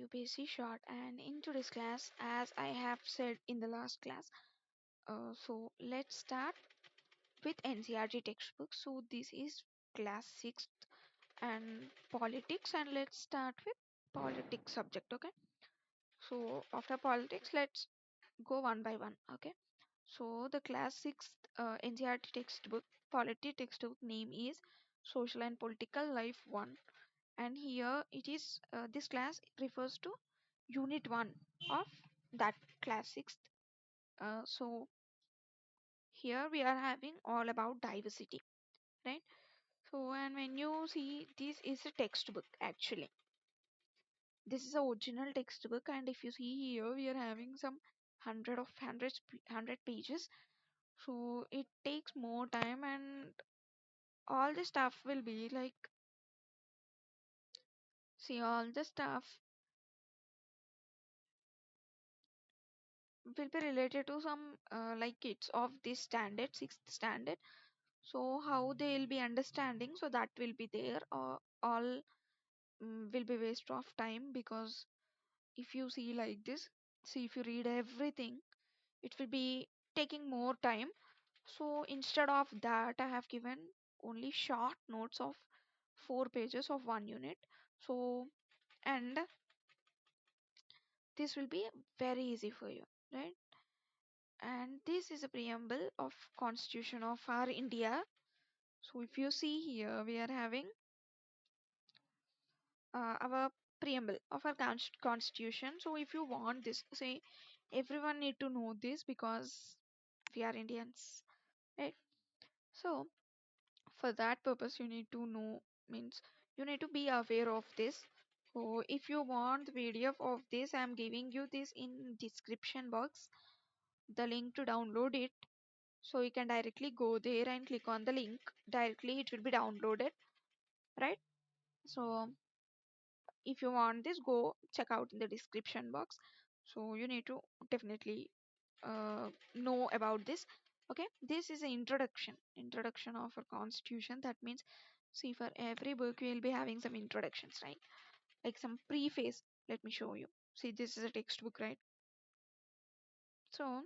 UPSC short, and in today's class, as I have said in the last class, so let's start with NCRT textbook. So this is class 6th and politics, and let's start with politics subject. Okay, so after politics, let's go one by one. Okay, so the class 6th NCRT textbook, polity textbook name is Social and Political Life 1, and here it is this class refers to unit 1 of that class 6th. So here we are having all about diversity, right? So and when you see, this is a textbook actually, this is a original textbook, and if you see here we are having some hundred pages, so it takes more time, and all the stuff will be like, see, all the stuff will be related to some like kids of this standard, 6th standard. So how they'll be understanding, so that will be there, or all will be waste of time, because if you see like this, see, if you read everything, it will be taking more time. So instead of that, I have given only short notes of 4 pages of one unit. So, and this will be very easy for you, right? And this is a preamble of constitution of our India. So if you see here, we are having our preamble of our constitution. So if you want this, say, everyone need to know this because we are Indians, right? So for that purpose, you need to know, means you need to be aware of this. So if you want the PDF of this, I am giving you this in description box, the link to download it. So you can directly go there and click on the link. Directly it will be downloaded, right? So if you want this, go check out in the description box. So you need to definitely know about this. Okay, this is an introduction of our constitution. That means, see, for every book we will be having some introductions, right? Like some preface. Let me show you. See, this is a textbook, right? So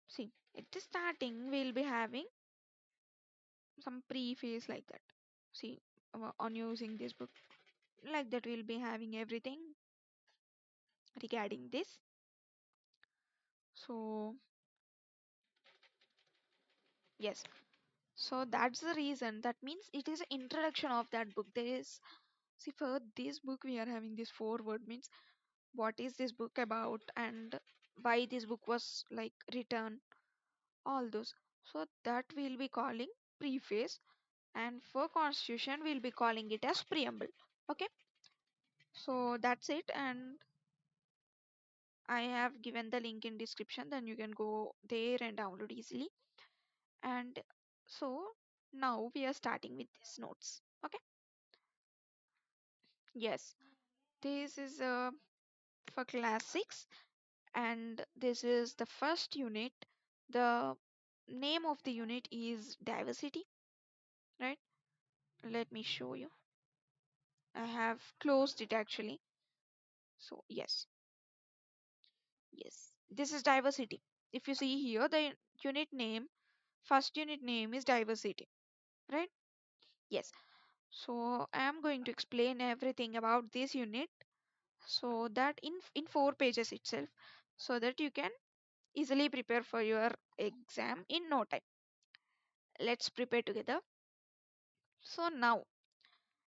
see, at the starting we'll be having some preface like that. See, on using this book, like that we'll be having everything regarding this. So yes, so that's the reason. That means it is an introduction of that book. There is, see, for this book we are having this foreword, means what is this book about and why this book was like written, all those. So that we'll be calling preface, and for constitution we'll be calling it as preamble. Okay, so that's it, and I have given the link in description, then you can go there and download easily. And so now we are starting with these notes. Okay, yes, this is for class 6, and this is the first unit. The name of the unit is diversity, right? Let me show you. I have closed it actually. So yes, yes, this is diversity. If you see here, the unit name, first unit name is diversity, right? Yes. So I am going to explain everything about this unit, so that in 4 pages itself, so that you can easily prepare for your exam in no time. Let's prepare together. So now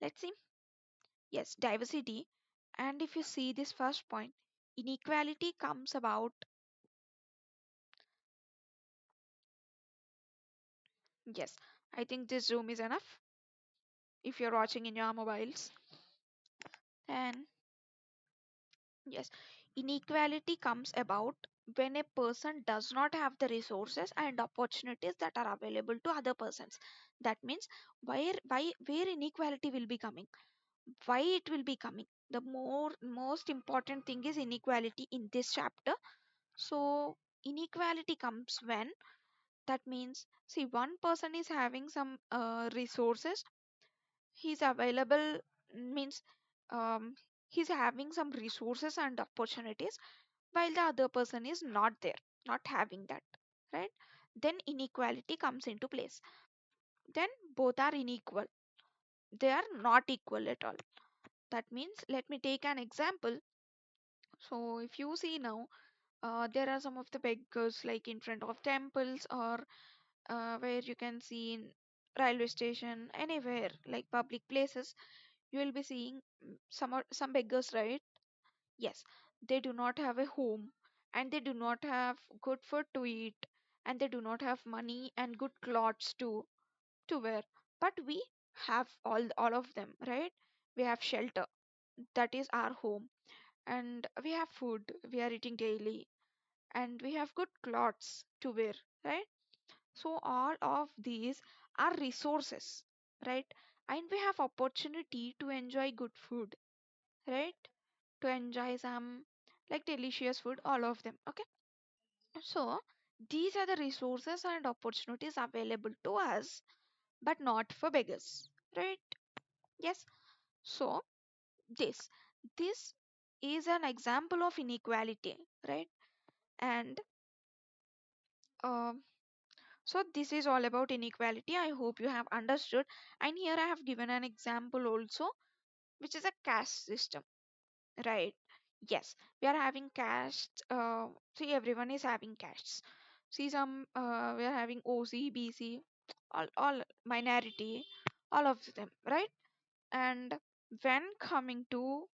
let's see. Yes, diversity. And if you see this first point, inequality comes about. Yes, I think this zoom is enough if you're watching in your mobiles. And yes, inequality comes about when a person does not have the resources and opportunities that are available to other persons. That means, where inequality will be coming, why it will be coming. The most important thing is inequality in this chapter. So inequality comes when, that means, see, one person is having some resources, he's available, means, um, he's having some resources and opportunities while the other person is not there, not having that, right? Then inequality comes into place. Then both are unequal, they are not equal at all. That means, let me take an example. So if you see now, there are some of the beggars like in front of temples, or where you can see in railway station, anywhere like public places, you will be seeing some beggars, right? Yes, they do not have a home, and they do not have good food to eat, and they do not have money and good clothes to wear. But we have all of them, right? We have shelter, that is our home, and we have food we are eating daily, and we have good clothes to wear, right? So all of these are resources, right? And we have opportunity to enjoy good food, right? To enjoy some like delicious food, all of them. Okay, so these are the resources and opportunities available to us, but not for beggars, right? Yes. So this this is an example of inequality, right? And um, so this is all about inequality. I hope you have understood. And here I have given an example also, which is a caste system, right? Yes, we are having castes. See, everyone is having castes. See, some we are having OC, BC, all minority, all of them, right? And when coming to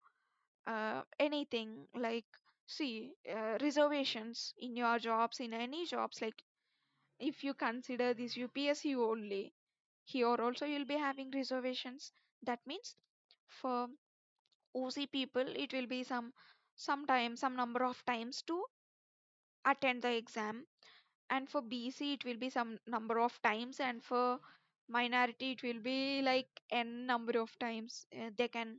anything like, see, reservations in your jobs, in any jobs, like if you consider this UPSC only, here also you'll be having reservations. That means for OC people, it will be some number of times to attend the exam, and for BC it will be some number of times, and for minority it will be like n number of times. They can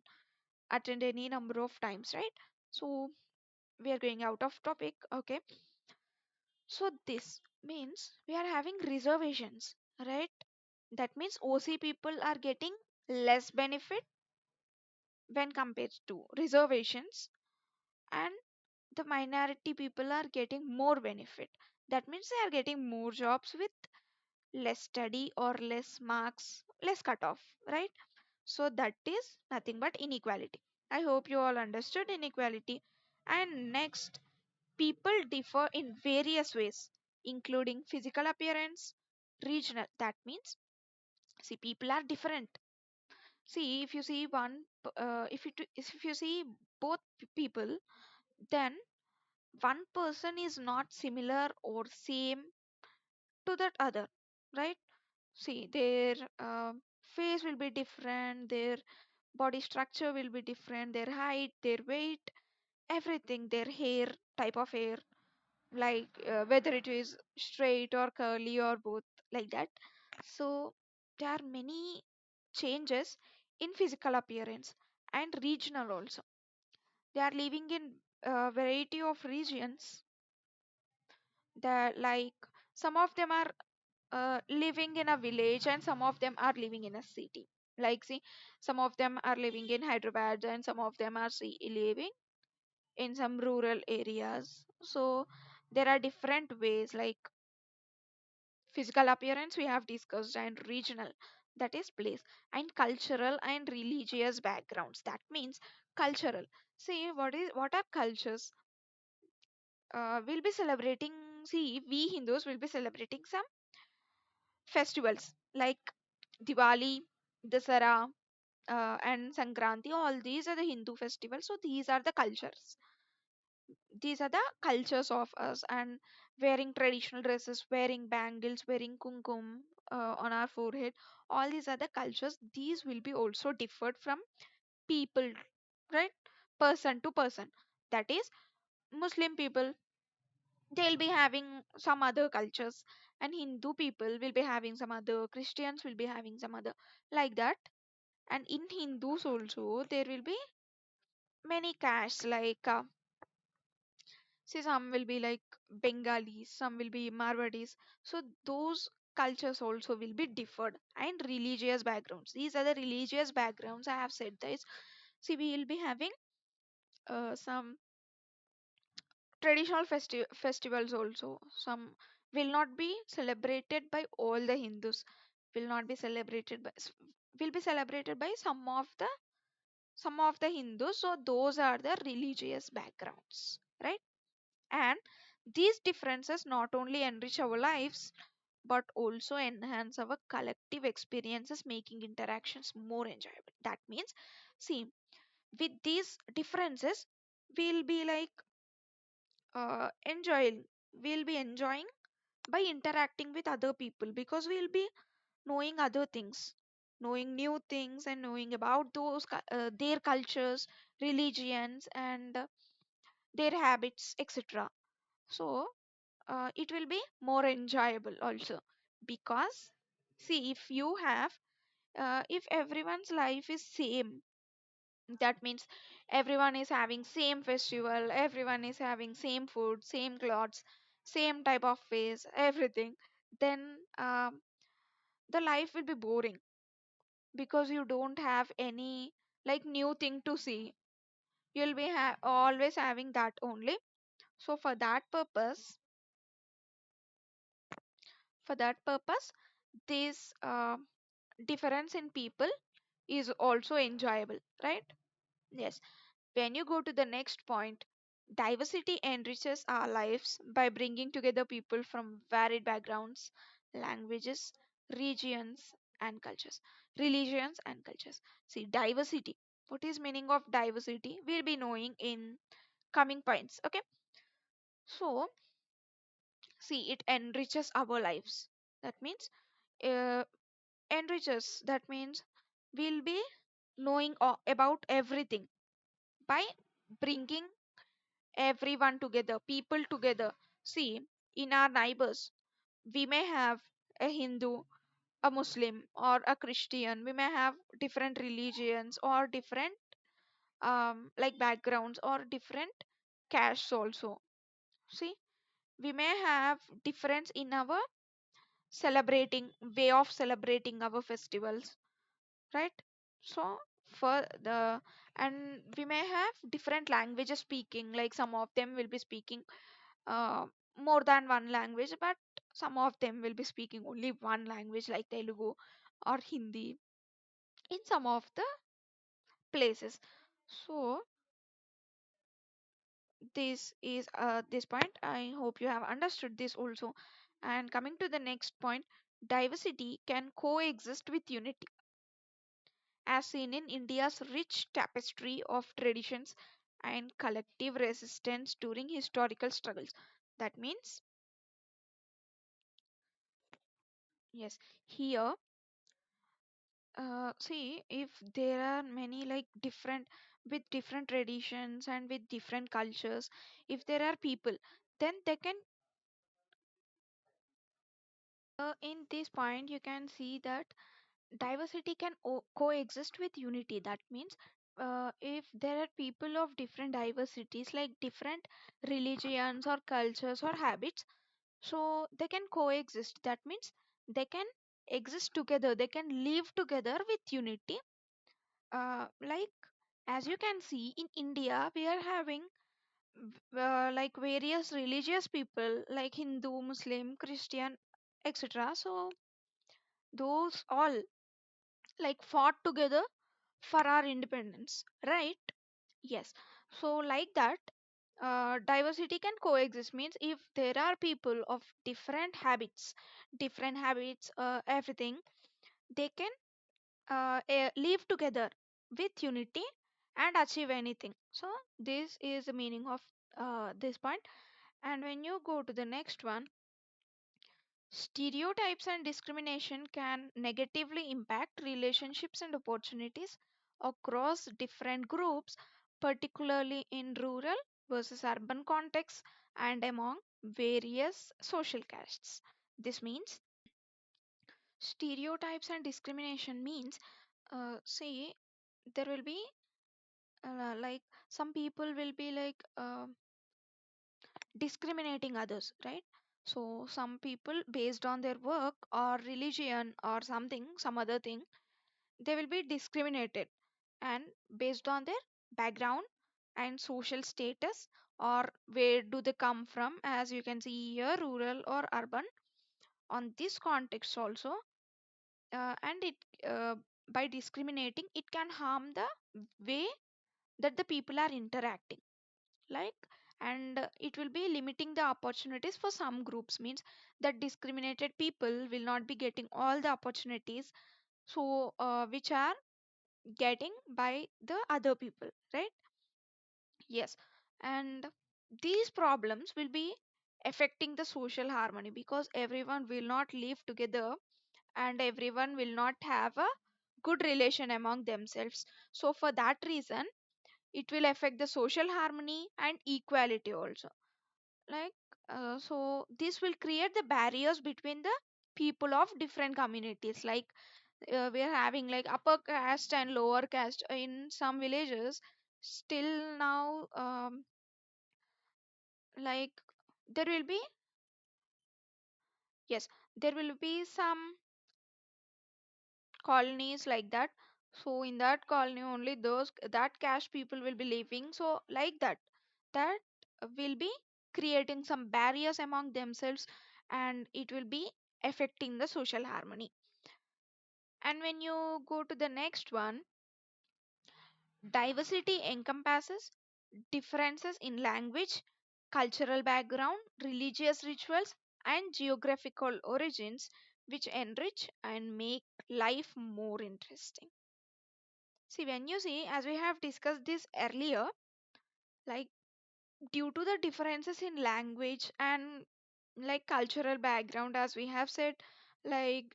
attend any number of times, right? So we are going out of topic. Okay, so this means we are having reservations, right? That means OC people are getting less benefit when compared to reservations, and the minority people are getting more benefit. That means they are getting more jobs with less study or less marks, less cutoff, right? So that is nothing but inequality. I hope you all understood inequality. And next, people differ in various ways, including physical appearance, regional. That means, see, people are different. See, if you see if you see both people, then one person is not similar or same to that other, right? See, their face will be different, their body structure will be different, their height, their weight, everything, their hair, type of hair, like whether it is straight or curly or both, like that. So there are many changes in physical appearance and regional also. They are living in a variety of regions, that like some of them are living in a village, and some of them are living in a city. Like, see, some of them are living in Hyderabad, and some of them are living in some rural areas. So there are different ways, like physical appearance we have discussed, and regional, that is place, and cultural and religious backgrounds. That means cultural. See, what are cultures? We'll be celebrating. See, we Hindus will be celebrating some festivals like Diwali, Dasara, and Sankranti. All these are the Hindu festivals. So these are the cultures. These are the cultures of us, and wearing traditional dresses, wearing bangles, wearing kumkum on our forehead. All these are the cultures. These will be also differed from people, right? Person to person. That is, Muslim people, they'll be having some other cultures, and Hindu people will be having some other, Christians will be having some other, like that. And in Hindus also there will be many castes, like see, some will be like Bengalis, some will be Marwadis. So those cultures also will be differed. And religious backgrounds, these are the religious backgrounds I have said this. See, we will be having some traditional festivals also, some will not be celebrated by all the Hindus, will not be celebrated by will be celebrated by some of the Hindus. So those are the religious backgrounds, right? And these differences not only enrich our lives but also enhance our collective experiences, making interactions more enjoyable. That means, see, with these differences, we'll be like enjoying, we'll be enjoying by interacting with other people, because we'll be knowing other things, knowing new things, and knowing about their cultures, religions, and their habits, etc. So it will be more enjoyable also, because see, if you have if everyone's life is same, that means everyone is having same festival, everyone is having same food, same clothes, same type of face, everything, then the life will be boring, because you don't have any like new thing to see. You'll be always having that only. So for that purpose, this difference in people is also enjoyable, right? Yes. When you go to the next point, diversity enriches our lives by bringing together people from varied backgrounds, languages, regions, and cultures. Religions and cultures. See, diversity. What is meaning of diversity? We'll be knowing in coming points. Okay. So, see, it enriches our lives. That means, uh, enriches. That means we'll be knowing about everything by bringing everyone together, people together. See, in our neighbors, we may have a Hindu, a Muslim, or a Christian. We may have different religions or different like backgrounds or different castes also. See, we may have difference in our celebrating way of celebrating our festivals, right? So for the and we may have different languages speaking, like some of them will be speaking uh, more than one language, but some of them will be speaking only one language, like Telugu or Hindi in some of the places. So this is this point. I hope you have understood this also. And coming to the next point, diversity can coexist with unity, as seen in India's rich tapestry of traditions and collective resistance during historical struggles. That means, yes, here see, if there are many like different with different traditions and with different cultures, if there are people, then they can in this point you can see that diversity can coexist with unity. That means if there are people of different diversities, like different religions or cultures or habits, so they can coexist. That means they can exist together, they can live together with unity. Like, as you can see in India, we are having like various religious people like Hindu, Muslim, Christian, etc. So those all like fought together for our independence, right? Yes. So like that, diversity can coexist means if there are people of different habits, everything, they can live together with unity and achieve anything. So this is the meaning of this point. And when you go to the next one, stereotypes and discrimination can negatively impact relationships and opportunities across different groups, particularly in rural versus urban contexts and among various social castes. This means stereotypes and discrimination means, see, there will be like some people will be like discriminating others, right? So some people based on their work or religion or something, some other thing, they will be discriminated, and based on their background and social status, or where do they come from, as you can see here, rural or urban. On this context also, and it by discriminating, it can harm the way that the people are interacting, like, and it will be limiting the opportunities for some groups, means that discriminated people will not be getting all the opportunities, so which are getting by the other people, right? Yes. And these problems will be affecting the social harmony, because everyone will not live together and everyone will not have a good relation among themselves. So for that reason, it will affect the social harmony and equality also, like, so this will create the barriers between the people of different communities, like, we are having like upper caste and lower caste in some villages. Still now, like, there will be, yes, there will be some colonies like that. So in that colony only those that caste people will be living, so like that will be creating some barriers among themselves, and it will be affecting the social harmony. And when you go to the next one, diversity encompasses differences in language, cultural background, religious rituals, and geographical origins, which enrich and make life more interesting. See, when you see, as we have discussed this earlier, like, due to the differences in language and like cultural background, as we have said, like,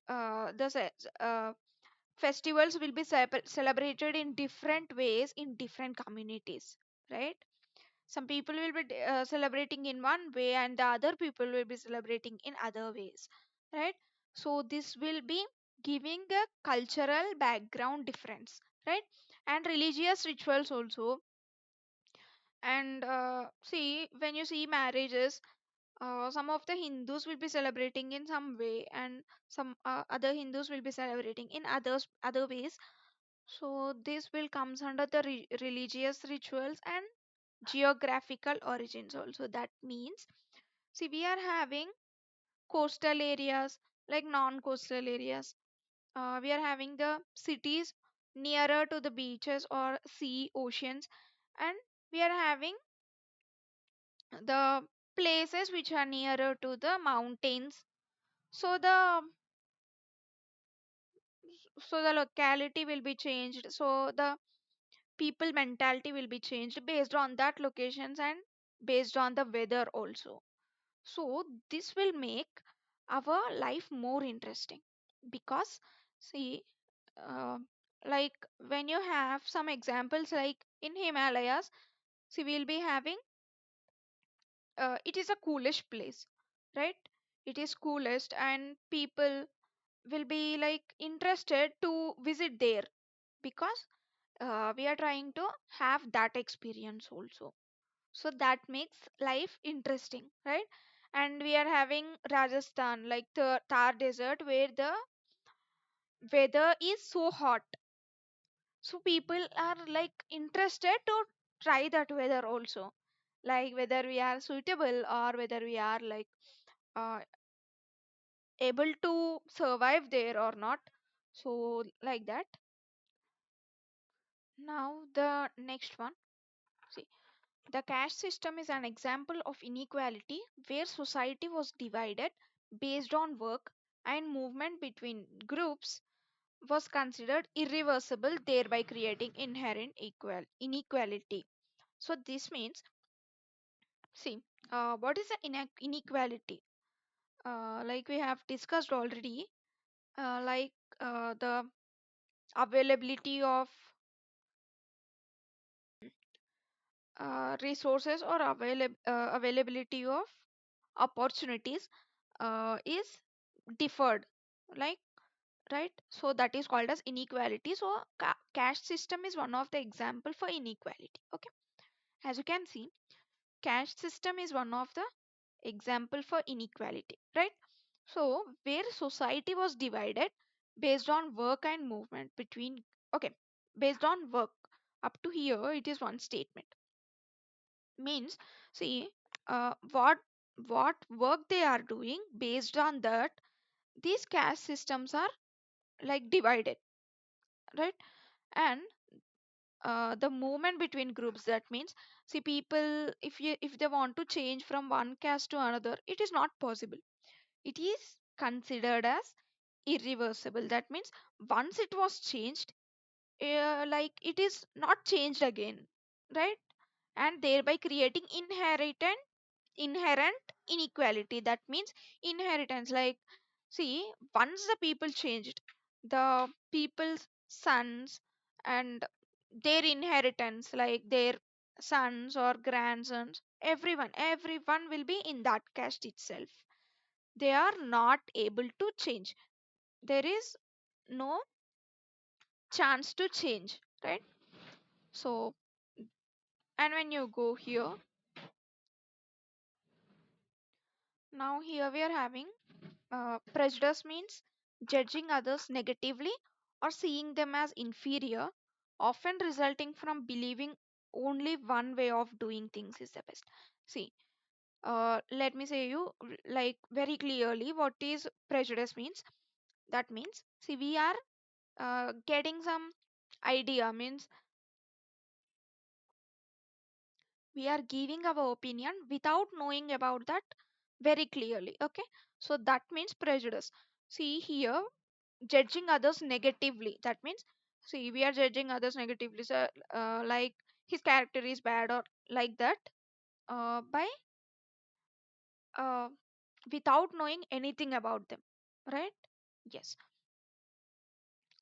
festivals will be celebrated in different ways in different communities, right? Some people will be celebrating in one way and the other people will be celebrating in other ways, right? So this will be giving a cultural background difference, right? And religious rituals also. And see, when you see marriages, some of the Hindus will be celebrating in some way and some other Hindus will be celebrating in other ways. So this will comes under the religious rituals and geographical origins also. That means, see, we are having coastal areas, like non-coastal areas. We are having the cities nearer to the beaches or sea, oceans, and we are having the places which are nearer to the mountains. So the locality will be changed. So the people mentality will be changed based on that locations and based on the weather also. So this will make our life more interesting, because see, uh, like, when you have some examples like in Himalayas, see, we'll be having, it is a coolest place, right? It is coolest and people will be like interested to visit there, because we are trying to have that experience also. So that makes life interesting, right? And we are having Rajasthan, like the Thar desert, where the weather is so hot, so people are like interested to try that weather also, like whether we are suitable or whether we are like uh, able to survive there or not. So like that. Now the next one. See, the caste system is an example of inequality where society was divided based on work, and movement between groups was considered irreversible, thereby creating inherent inequality. So this means, see, what is the inequality? Like we have discussed already, like, the availability of resources or availability of opportunities is differed, like, right? So that is called as inequality. So caste system is one of the example for inequality, okay? As you can see, caste system is one of the example for inequality, right? So where society was divided based on work and movement between, okay, based on work. Up to here it is one statement. means, see, what work they are doing, based on that these caste systems are like divided, right? And the movement between groups, that means, see, people, if they want to change from one caste to another, it is not possible. It is considered as irreversible. That means once it was changed, like it is not changed again, right? And thereby creating inherent inequality. That means inheritance, like, see, once the people changed, the people's sons and their inheritance, like their sons or grandsons, everyone will be in that caste itself. They are not able to change. There is no chance to change, right? So, and when you go here, now here we are having prejudice means judging others negatively or seeing them as inferior, often resulting from believing only one way of doing things is the best. See, let me say you like very clearly what is prejudice means. That means, see, we are getting some idea, means we are giving our opinion without knowing about that very clearly. Okay, so that means prejudice. See here, judging others negatively, that means, see, we are judging others negatively, so like his character is bad or like that, by uh, without knowing anything about them, right? Yes,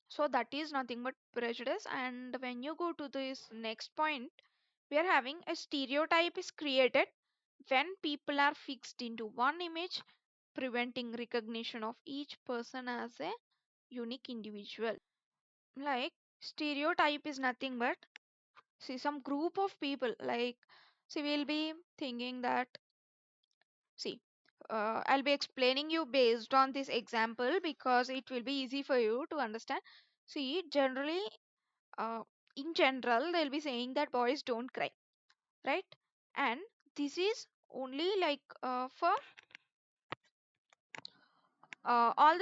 so that is nothing but prejudice. And when you go to this next point, we are having a stereotype is created when people are fixed into one image, preventing recognition of each person as a unique individual. Like, stereotype is nothing but, see, some group of people, like, see, we'll be thinking that, see, I'll be explaining you based on this example because it will be easy for you to understand. See, generally, uh, in general, they'll be saying that boys don't cry, right? And this is only like for all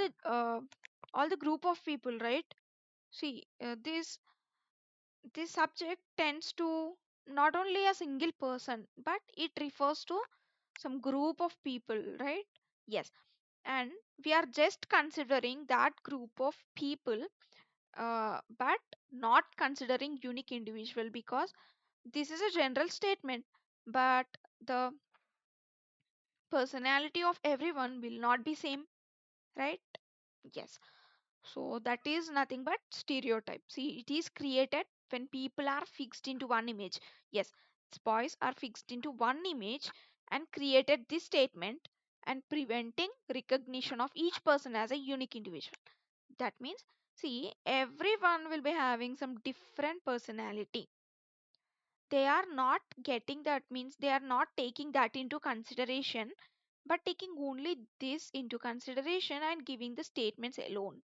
the group of people, right? See, this subject tends to not only a single person, but it refers to some group of people, right? Yes, and we are just considering that group of people, but not considering unique individual, because this is a general statement, but the personality of everyone will not be same, right? Yes, so that is nothing but stereotype. See, it is created when people are fixed into one image. Yes, boys are fixed into one image and created this statement and preventing recognition of each person as a unique individual. That means, see, everyone will be having some different personality. They are not getting that, means they are not taking that into consideration, but taking only this into consideration and giving the statements alone,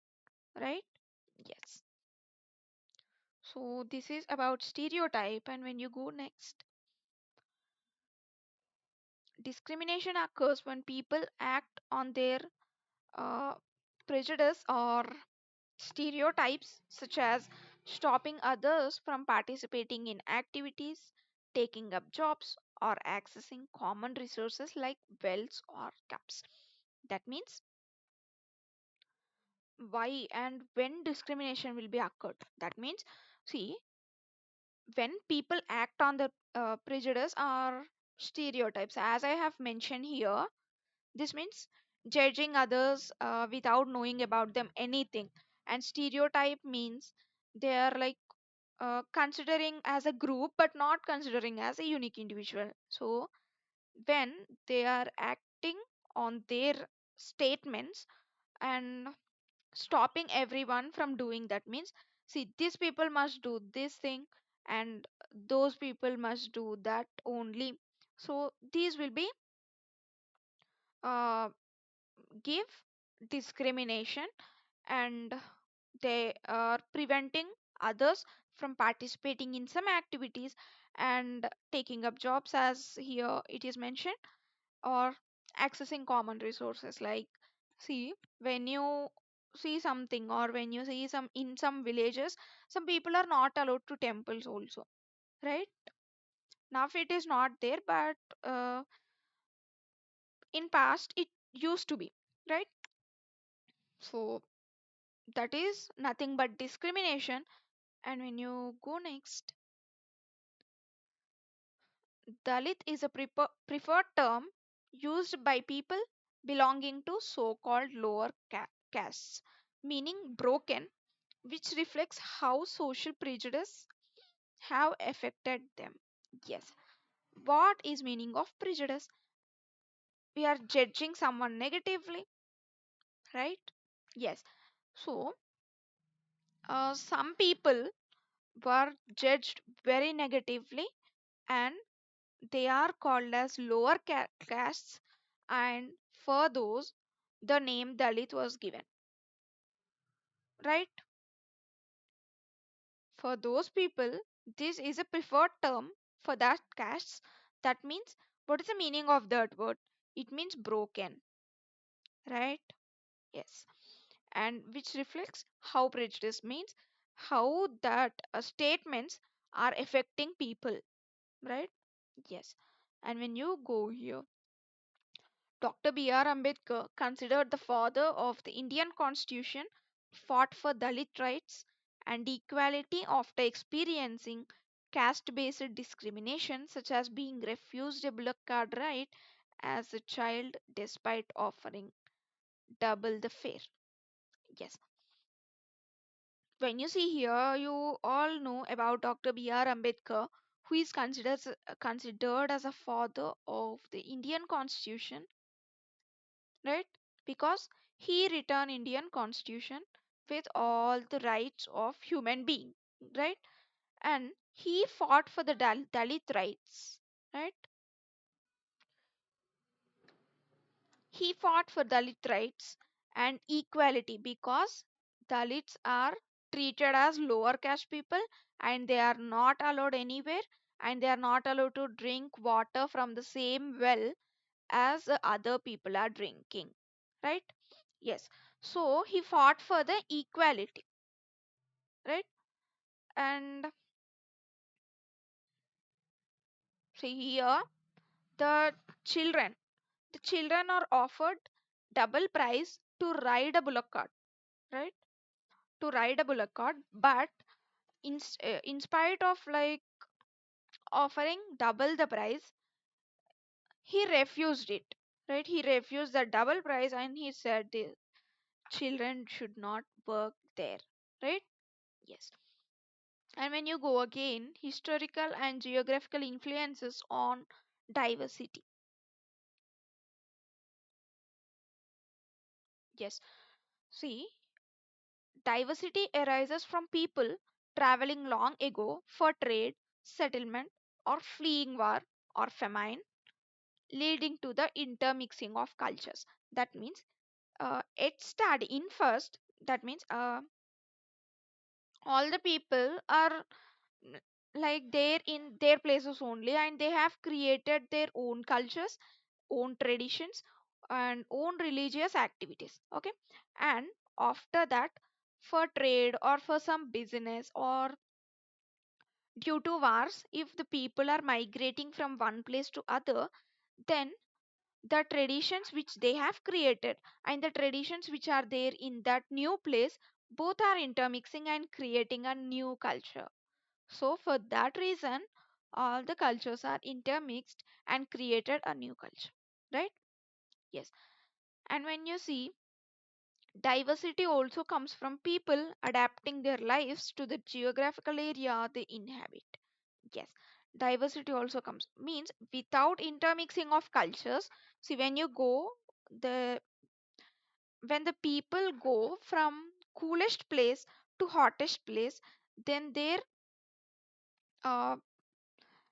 right? Yes. So this is about stereotype. And when you go next, discrimination occurs when people act on their uh, prejudice or stereotypes, such as stopping others from participating in activities, taking up jobs, or accessing common resources like wells or caps. That means, why and when discrimination will be occurred. That means, see, when people act on the prejudice or stereotypes, as I have mentioned here, this means judging others without knowing about them anything. And stereotype means they are like considering as a group but not considering as a unique individual. So when they are acting on their statements and stopping everyone from doing that, means, see, these people must do this thing and those people must do that only. So these will be uh, give discrimination, and they are preventing others from participating in some activities and taking up jobs, as here it is mentioned, or accessing common resources. Like, see, when you see something, or when you see some in some villages, some people are not allowed to temples also, right? Now it is not there, but in past it used to be, right? So that is nothing but discrimination. And when you go next, Dalit is a preferred term used by people belonging to so-called lower castes, meaning broken, which reflects how social prejudice have affected them. Yes. What is meaning of prejudice? We are judging someone negatively, right? Yes. So, some people were judged very negatively, and they are called as lower castes, and for those the name Dalit was given, right? For those people, this is a preferred term for that castes. That means, what is the meaning of that word? It means broken, right? Yes. And which reflects how prejudice means, how that statements are affecting people, right? Yes. And when you go here, Dr. B.R. Ambedkar, considered the father of the Indian Constitution, fought for Dalit rights and equality after experiencing caste based discrimination, such as being refused a bullock card right as a child despite offering double the fare. Yes. When you see here, you all know about Dr. B.R. Ambedkar, who is considered as a father of the Indian Constitution, right? Because he written Indian Constitution with all the rights of human being, right? And he fought for the Dalit rights, right? He fought for Dalit rights and equality, because Dalits are treated as lower caste people, and they are not allowed anywhere, and they are not allowed to drink water from the same well as the other people are drinking, right? Yes. So he fought for the equality, right? And see here, the children the children are offered double price to ride a bullock cart, right? To ride a bullock cart, but in spite of like offering double the price, he refused it, right? He refused the double price, and he said the children should not work there, right? Yes. And when you go again, historical and geographical influences on diversity. Yes. See, diversity arises from people traveling long ago for trade, settlement, or fleeing war or famine, leading to the intermixing of cultures. That means it started in first. That means all the people are mm, like there in their places only, and they have created their own cultures, own traditions, and own religious activities. Okay, and after that, for trade or for some business or due to wars, if the people are migrating from one place to other, then the traditions which they have created and the traditions which are there in that new place, both are intermixing and creating a new culture. So for that reason, all the cultures are intermixed and created a new culture, right? Yes. And when you see, diversity also comes from people adapting their lives to the geographical area they inhabit. Yes, diversity also comes means without intermixing of cultures. See, when you go, the when the people go from coolest place to hottest place, then their uh,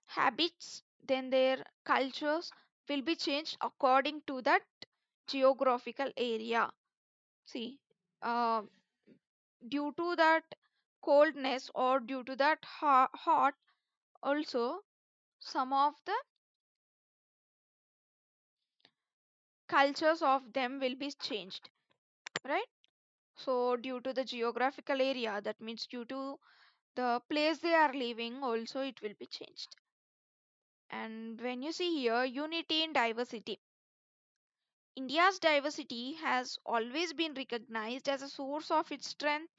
habits, then their cultures will be changed according to that geographical area. See, uh, due to that coldness or due to that hot, also some of the cultures of them will be changed, right? So due to the geographical area, that means due to the place they are living, also it will be changed. And when you see here, unity in diversity, India's diversity has always been recognized as a source of its strength,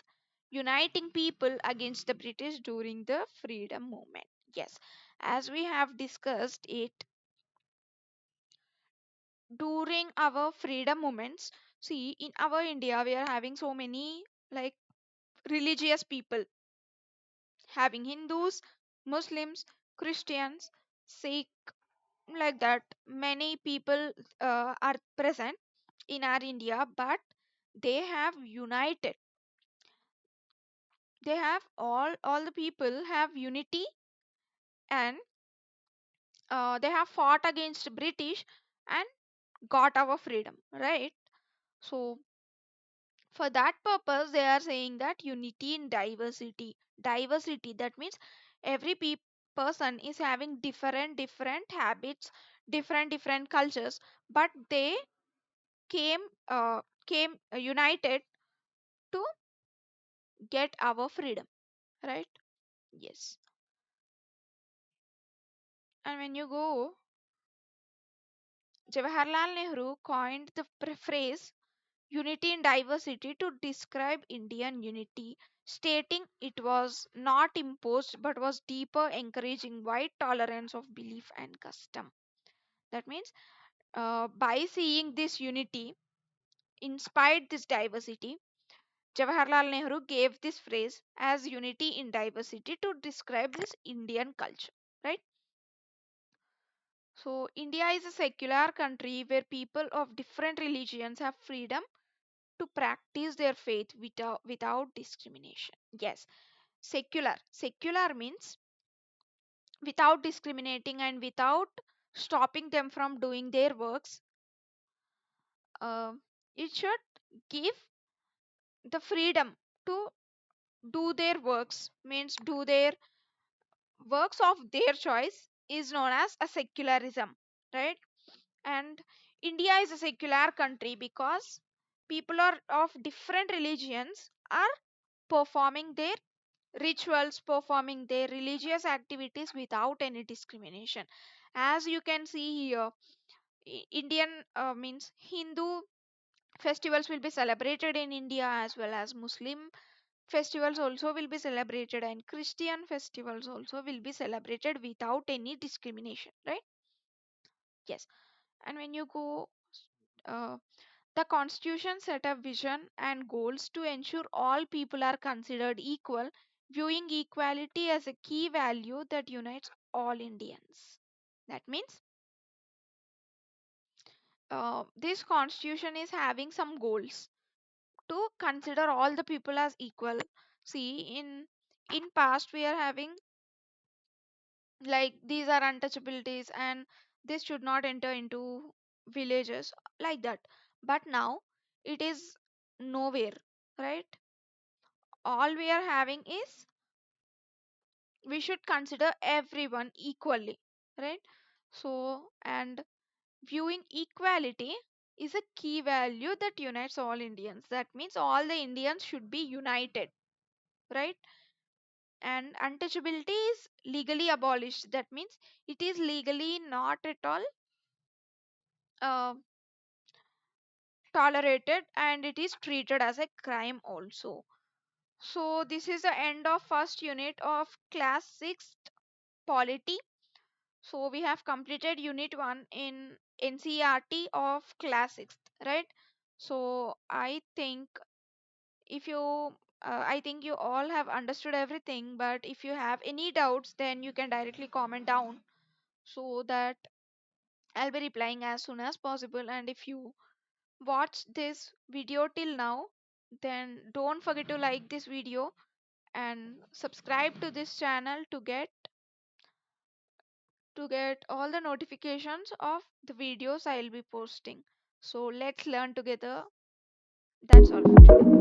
uniting people against the British during the freedom movement. Yes, as we have discussed it during our freedom movements. See, in our India, we are having so many like religious people, having Hindus, Muslims, Christians, Sikh, like that. Many people are present in our India, but they have united. They have all the people have unity, and they have fought against British and got our freedom, right? So for that purpose, they are saying that unity in diversity. Diversity, that means every person is having different habits, different cultures, but they came united to get our freedom, right? Yes. And when you go, Jawaharlal Nehru coined the phrase unity in diversity to describe Indian unity, stating it was not imposed but was deeper, encouraging wide tolerance of belief and custom. That means by seeing this unity, inspired this diversity, Jawaharlal Nehru gave this phrase as unity in diversity to describe this Indian culture, right? So, India is a secular country where people of different religions have freedom to practice their faith without discrimination. Yes, secular. Secular means without discriminating and without stopping them from doing their works. Uh, it should give the freedom to do their works, means do their works of their choice is known as a secularism, right? And India is a secular country because people are of different religions are performing their rituals, performing their religious activities without any discrimination. As you can see here, Indian means Hindu festivals will be celebrated in India, as well as Muslim festivals also will be celebrated, and Christian festivals also will be celebrated without any discrimination, right? Yes. And when you go, uh, the constitution set a vision and goals to ensure all people are considered equal, viewing equality as a key value that unites all Indians. That means this constitution is having some goals to consider all the people as equal. See, in past we are having like these are untouchabilities and this should not enter into villages, like that. But now it is nowhere, right? All we are having is we should consider everyone equally, right? So, and viewing equality is a key value that unites all Indians. That means all the Indians should be united, right? And untouchability is legally abolished. That means it is legally not at all uh, tolerated, and it is treated as a crime also. So this is the end of first unit of class 6 polity. So we have completed unit 1 in NCRT of class 6th, right? So I think you all have understood everything, but if you have any doubts, then you can directly comment down so that I'll be replying as soon as possible. And if you watch this video till now, then don't forget to like this video and subscribe to this channel to get all the notifications of the videos I'll be posting. So let's learn together. That's all for today.